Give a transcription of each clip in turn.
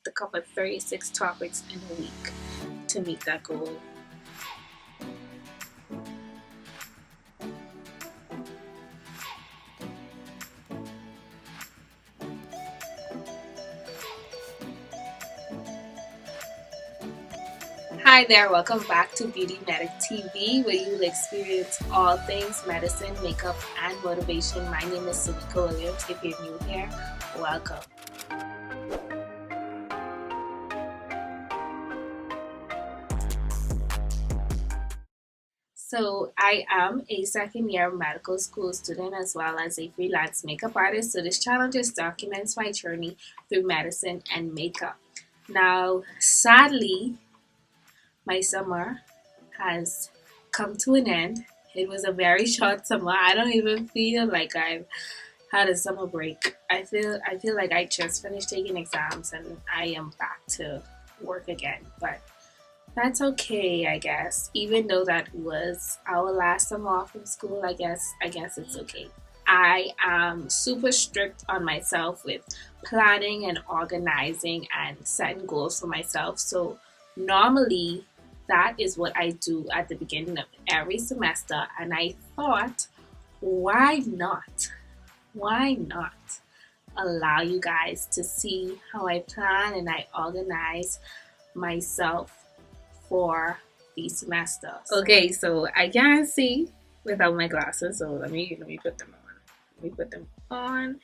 to cover 36 topics in a week to meet that goal. Hi there, welcome back to Beauty Medic TV, where you will experience all things medicine, makeup, and motivation. My name is Sumiko Williams. If you're new here, welcome. So I am a second-year medical school student as well as a freelance makeup artist. So this channel just documents my journey through medicine and makeup. Now, sadly, my summer has come to an end. It was a very short summer. I don't even feel like I've had a summer break. I feel like I just finished taking exams and I am back to work again. But that's okay, I guess. Even though that was our last summer off from school, I guess it's okay. I am super strict on myself with planning and organizing and setting goals for myself. So normally that is what I do at the beginning of every semester, and I thought, why not? Why not allow you guys to see how I plan and I organize myself for the semester? Okay, so I can't see without my glasses, so let me put them on. Let me put them on,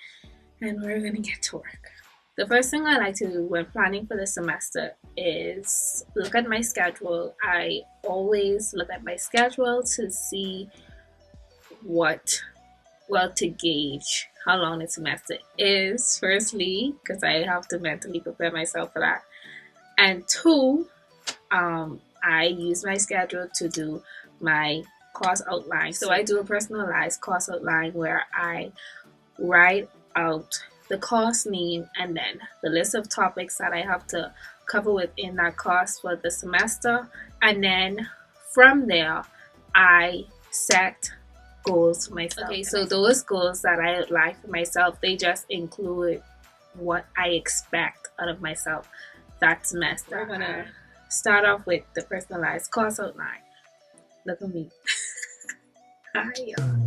and we're gonna get to work. The first thing I like to do when planning for the semester is look at my schedule. I always look at my schedule to see to gauge how long the semester is, firstly, because I have to mentally prepare myself for that. And two, I use my schedule to do my course outline. So I do a personalized course outline where I write out the course name and then the list of topics that I have to cover within that course for the semester. And then from there, I set goals for myself. Okay, so those goals that I outline for myself, they just include what I expect out of myself that semester. We're gonna start off with the personalized course outline. Look at me. Hi, y'all.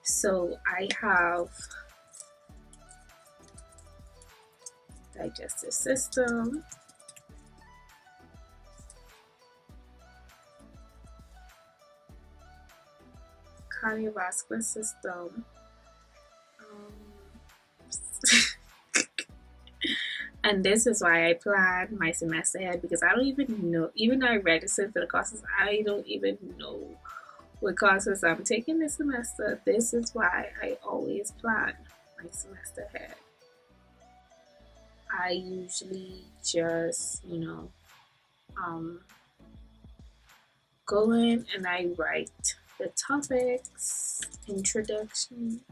So I have digestive system, cardiovascular system, and this is why I plan my semester ahead, because I don't even know, even though I registered for the courses, I don't even know what courses I'm taking this semester. This is why I always plan my semester ahead. I usually just, go in and I write the topics, introduction,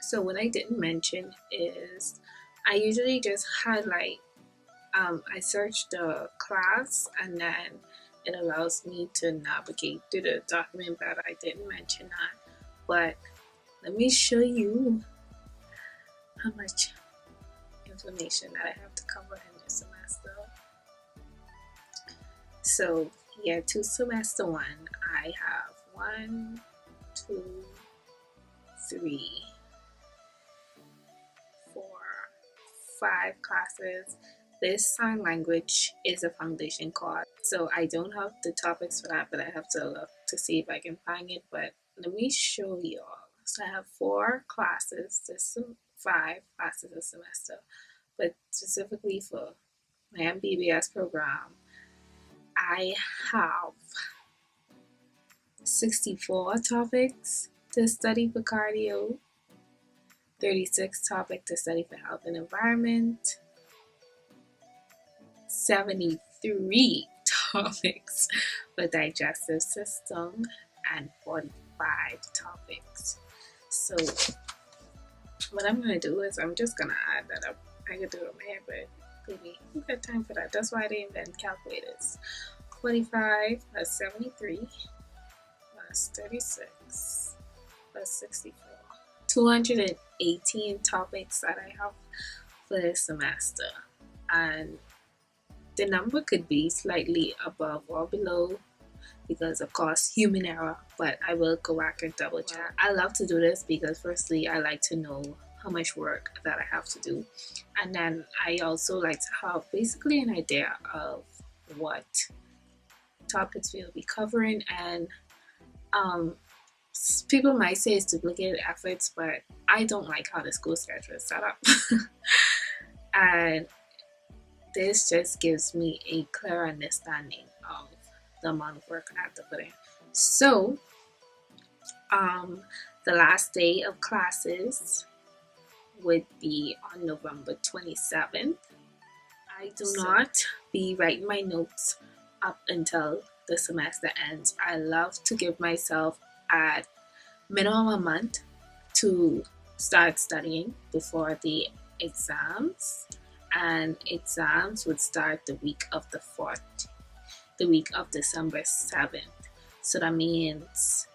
so what I didn't mention is I usually just highlight, I search the class and then it allows me to navigate through the document, but I didn't mention that. But let me show you how much information that I have to cover in this semester. So year 2 semester 1, I have 1, 2, 3, 4, 5 classes. This sign language is a foundation course, so I don't have the topics for that, but I have to look to see if I can find it. But let me show you all. So I have 4 classes, this 5 classes a semester, but specifically for my MBBS program, I have 64 topics to study for cardio, 36 topics to study for health and environment, 73 topics for digestive system, topics. So what I'm gonna do is I'm just gonna add that up. I could do it on my head, but baby, who got time for that? That's why they invent calculators. 45 plus 73 plus 36 plus 64. 218 topics that I have for this semester. And the number could be slightly above or below because of course human error, but I will go back and double check. I love to do this because firstly I like to know how much work that I have to do, and then I also like to have basically an idea of what topics we'll be covering. And um, people might say it's duplicated efforts, but I don't like how the school schedule is set up. And this just gives me a clear understanding of the amount of work I have to put in. So, the last day of classes would be on November 27th. I do not be writing my notes up until the semester ends. I love to give myself at minimum a month to start studying before the exams, and exams would start the week of the week of December 7th. So that means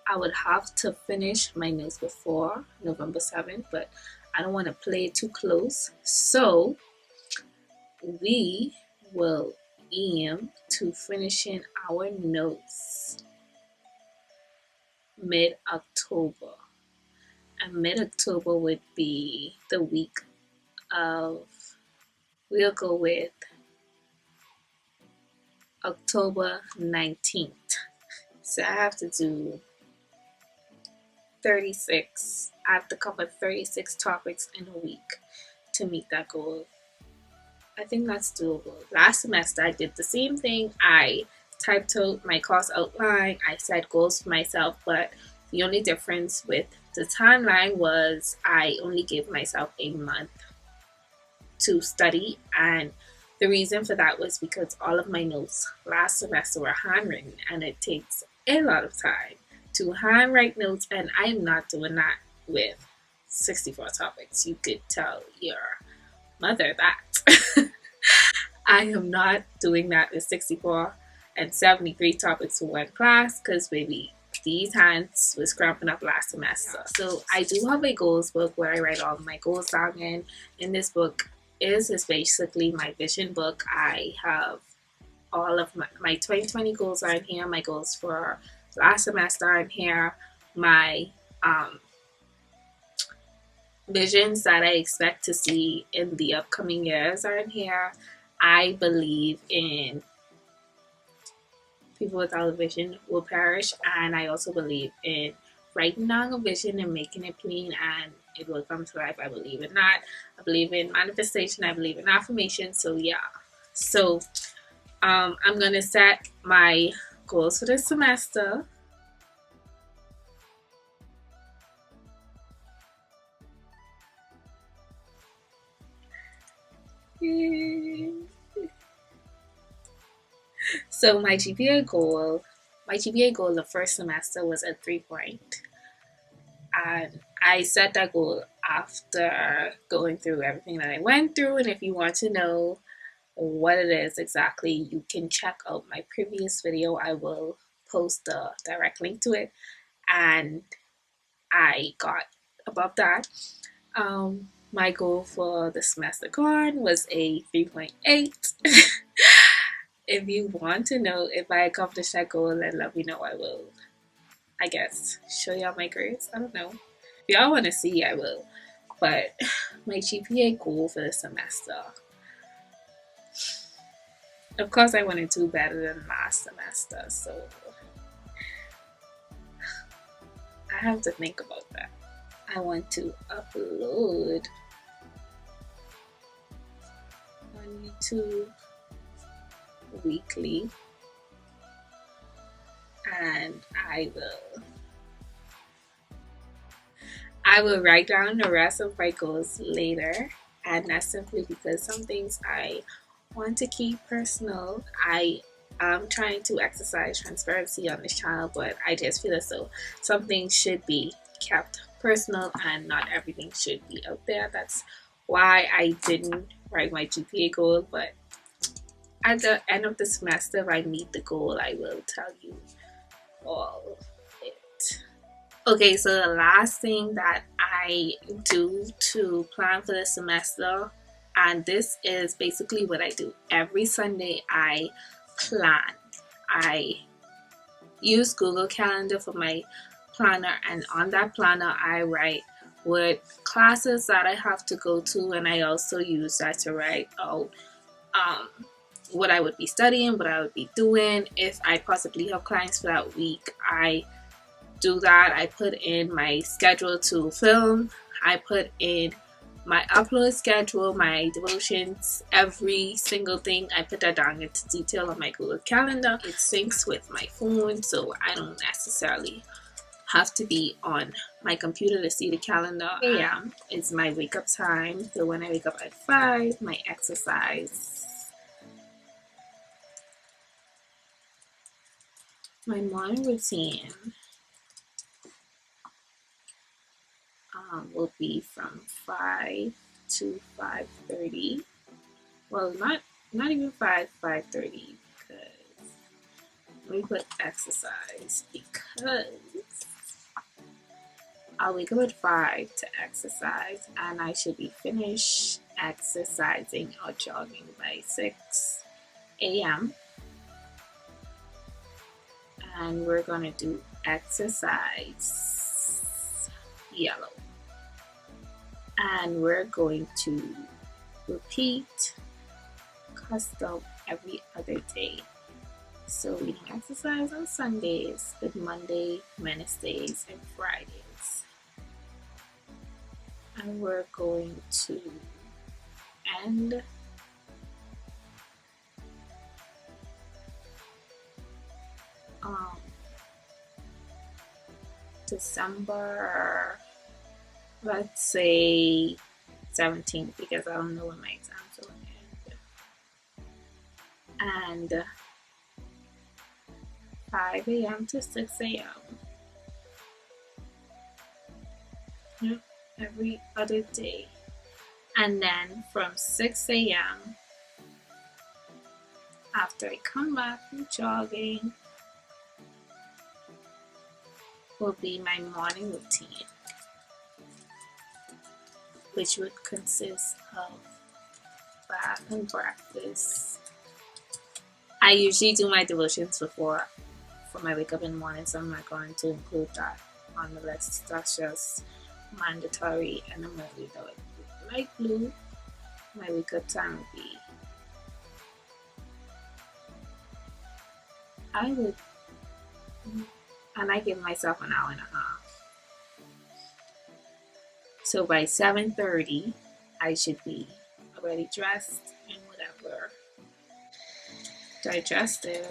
I would have to finish my notes before November 7th, but I don't want to play it too close. So we will aim to finishing our notes mid-October. And mid-October would be the week of, we'll go with October 19th. So I have to do 36. I have to cover 36 topics in a week to meet that goal. I think that's doable. Last semester I did the same thing. I typed out my course outline. I set goals for myself, but the only difference with the timeline was I only gave myself a month to study, and the reason for that was because all of my notes last semester were handwritten, and it takes a lot of time to handwrite notes, and I am not doing that with 64 topics. You could tell your mother that. I am not doing that with 64 and 73 topics for one class because, baby, these hands was cramping up last semester. So I do have a goals book where I write all of my goals down in. In this book is basically my vision book. I have all of my 2020 goals are in here. My goals for last semester are in here. My visions that I expect to see in the upcoming years are in here. I believe in people without a vision will perish, and I also believe in writing down a vision and making it plain and it will come to life. I believe in that. I believe in manifestation. I believe in affirmation. So yeah. So I'm gonna set my goals for this semester. So my GPA goal the first semester was a 3 point. And I set that goal after going through everything that I went through. And if you want to know what it is exactly, you can check out my previous video. I will post the direct link to it. And I got above that. My goal for the semester gone was a 3.8. If you want to know if I accomplished that goal, then let me know. I will, I guess, show y'all my grades. I don't know. If y'all want to see, I will. But my GPA goal for the semester, of course, I want to do better than last semester. So I have to think about that. I want to upload on YouTube weekly, and I will write down the rest of my goals later, and that's simply because some things I want to keep personal. I I'm trying to exercise transparency on this channel, but I just feel as though something should be kept personal and not everything should be out there. That's why I didn't write my GPA goal, but at the end of the semester, if I meet the goal, I will tell you all it. Okay, so the last thing that I do to plan for the semester, and this is basically what I do every Sunday, I plan. I use Google Calendar for my planner, and on that planner, I write what classes that I have to go to, and I also use that to write out what I would be studying, what I would be doing. If I possibly have clients for that week, I do that. I put in my schedule to film. I put in my upload schedule, my devotions, every single thing. I put that down into detail on my Google Calendar. It syncs with my phone, so I don't necessarily have to be on my computer to see the calendar. Yeah, it's my wake up time. So when I wake up at 5, my exercise. My morning routine will be from 5 to 5:30. Well, not even 5:30, because let me put exercise, because I'll wake up at 5 to exercise, and I should be finished exercising or jogging by 6 a.m. And we're gonna do exercise yellow. And we're going to repeat custom every other day. So we don't exercise on Sundays, but Monday, Wednesdays, and Fridays. And we're going to end December, let's say 17th, because I don't know when my exams will end. And 5 a.m. to 6 a.m. Yep, every other day. And then from 6 a.m., after I come back from jogging, will be my morning routine, which would consist of bath and breakfast. I usually do my devotions before I wake up in the morning, so I'm not going to include that on the list. That's just mandatory, and I'm going to leave that with light blue. My wake up time would be, and I give myself an hour and a half. So by 7:30, I should be already dressed and whatever. Digested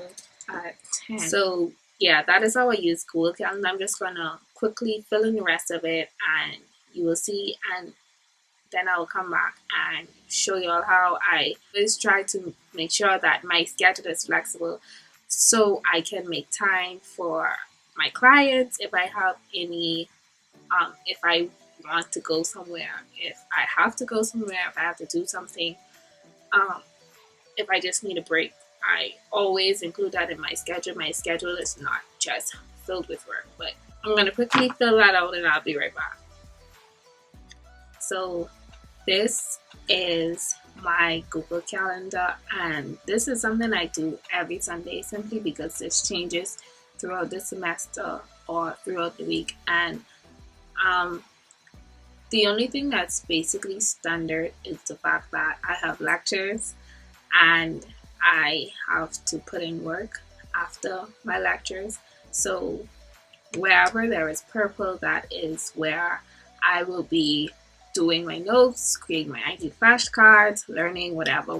at 10. So yeah, that is how I use Google Calendar. I'm just gonna quickly fill in the rest of it, and you will see, and then I'll come back and show you all how I always try to make sure that my schedule is flexible, so I can make time for my clients if I have any, if I want to go somewhere, if I have to go somewhere, if I have to do something, if I just need a break. I always include that in my schedule. My schedule is not just filled with work, but I'm going to quickly fill that out and I'll be right back. So this is my Google Calendar, and this is something I do every Sunday simply because this changes throughout the semester or throughout the week. And the only thing that's basically standard is the fact that I have lectures and I have to put in work after my lectures. So wherever there is purple, that is where I will be doing my notes, creating my ID flashcards, learning, whatever.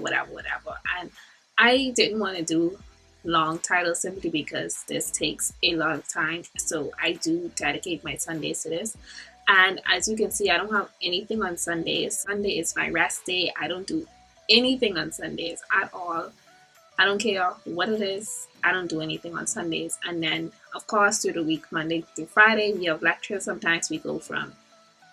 And I didn't want to do long titles simply because this takes a lot of time. So I do dedicate my Sundays to this. And as you can see, I don't have anything on Sundays. Sunday is my rest day. I don't do anything on Sundays at all. I don't care what it is. I don't do anything on Sundays. And then, of course, through the week, Monday through Friday, we have lectures. Sometimes we go from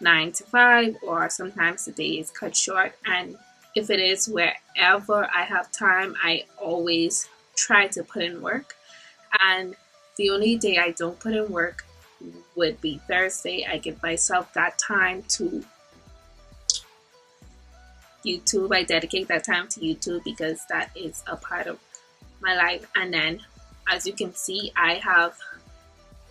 9 to 5, or sometimes the day is cut short. And if it is wherever I have time, I always try to put in work. And the only day I don't put in work would be Thursday. I give myself that time to YouTube. I dedicate that time to YouTube because that is a part of my life. And then, as you can see, I have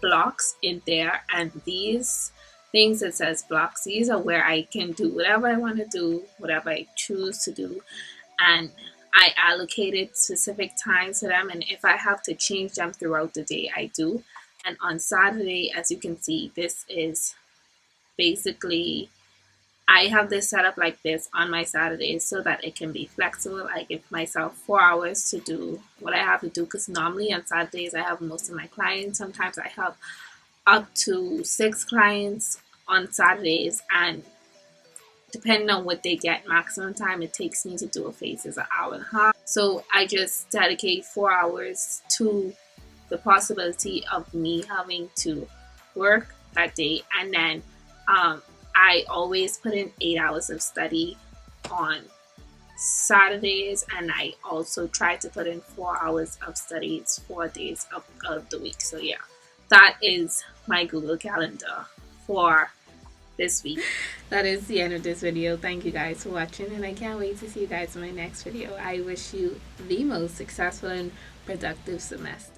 blocks in there, and these things that says blocks, these are where I can do whatever I want to do, whatever I choose to do, and I allocated specific times to them, and if I have to change them throughout the day, I do. And on Saturday, as you can see, this is basically, I have this set up like this on my Saturdays so that it can be flexible. I give myself 4 hours to do what I have to do, because normally on Saturdays I have most of my clients. Sometimes I have up to 6 clients on Saturdays, and depending on what they get, maximum time it takes me to do a face is an hour and a half. So I just dedicate 4 hours to the possibility of me having to work that day. And then I always put in 8 hours of study on Saturdays, and I also try to put in 4 hours of studies 4 days of the week. So yeah, that is my Google Calendar for this week. That is the end of this video. Thank you guys for watching, and I can't wait to see you guys in my next video. I wish you the most successful and productive semester.